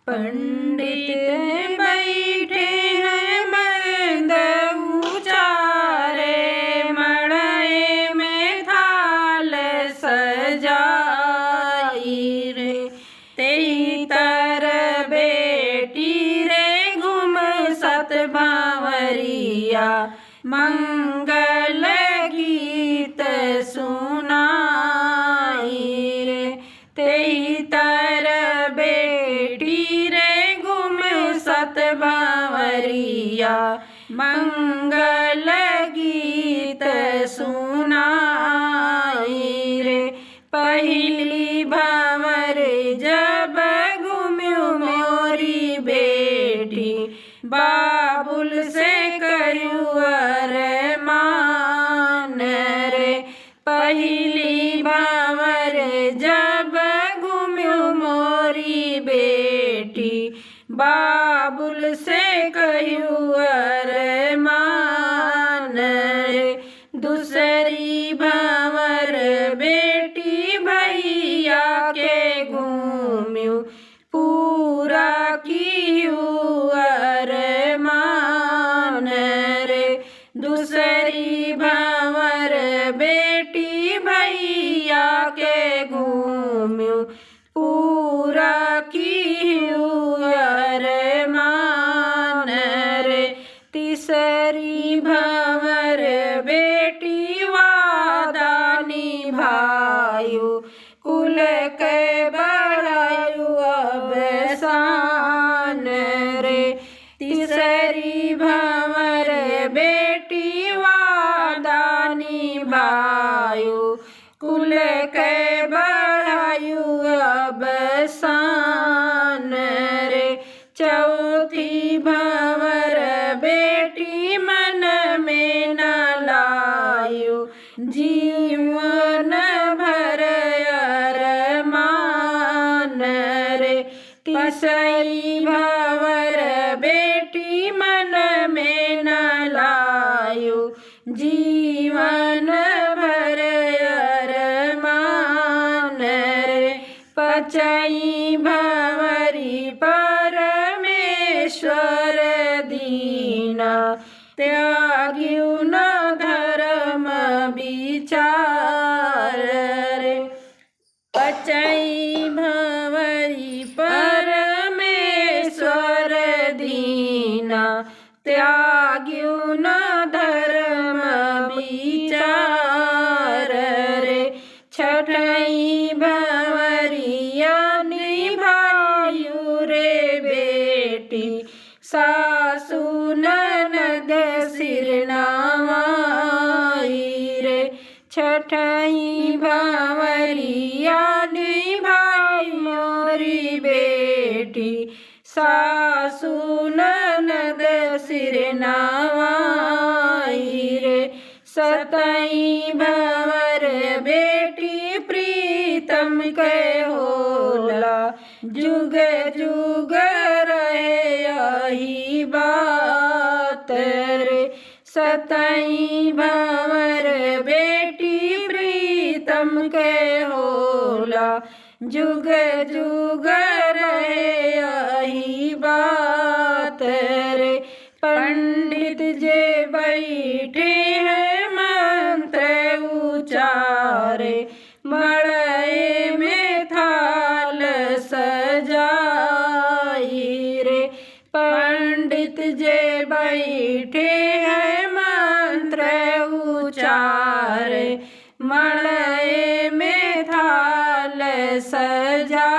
पंडित बैठे हैं मर्द उचारे, मड़ई में थाल सजाई रे। तेई तर बेटी रे घूम सत बावरिया, मंगल गीत सुनाई रे। तेई तर बेटी रे घूम सत बावरिया, मंगल गीत सुनाई रे। पहली भंवर जब घूम्यू मोरी बेटी, बाबुल से करू अरमान रे। पहली भंवर जब घूम्यू मोरी बेटी, बाबुल से करू अरमान रे। दूसरी भंवर बेटी भैया के घूम्यू, पूरा कियू अरमान रे। दूसरी भंवर बेटी भैया के घूम्यू, पूरा कियू अरमान रे। तीसरी भंवर बेटी वादा निभायू, कुल के बढ़ायू अबसान रे। तीसरी भंवर बेटी वादा निभायू, कुल के बढ़ायू अबसान रे। चौथी भंवर बेटी मन में न लायू, जीवन भर अरमान रे। तीसरी भंवर बेटी मन में न लायू, जीवन भर अरमान रे। पचई भंवरी परमेश्वर दीना, त्याग्यू न धर्म विचार रे। पचई भंवरी परमेश्वर दीना, त्याग्यू न धर्म विचार रे। छठई भंवरिया निभायू रे बेटी, सासू ननद सिर नवाई रे। छठई भंवरिया निभाई मोरी बेटी, सासू ननद सिर नवाई रे। सतई भंवर बेटी प्रीतम के होला, जुग जुग रहे यही बात रे। सतई भंवर बेटी प्रीतम के होला, जुग जुग रहे यही बात रे। पंडित जे बैठे हैं मंत्र उचारे, मड़ई में थाल सजाई रे। पंडित जे बैठे हैं मंत्र उचारे, मड़ई में थाल सजा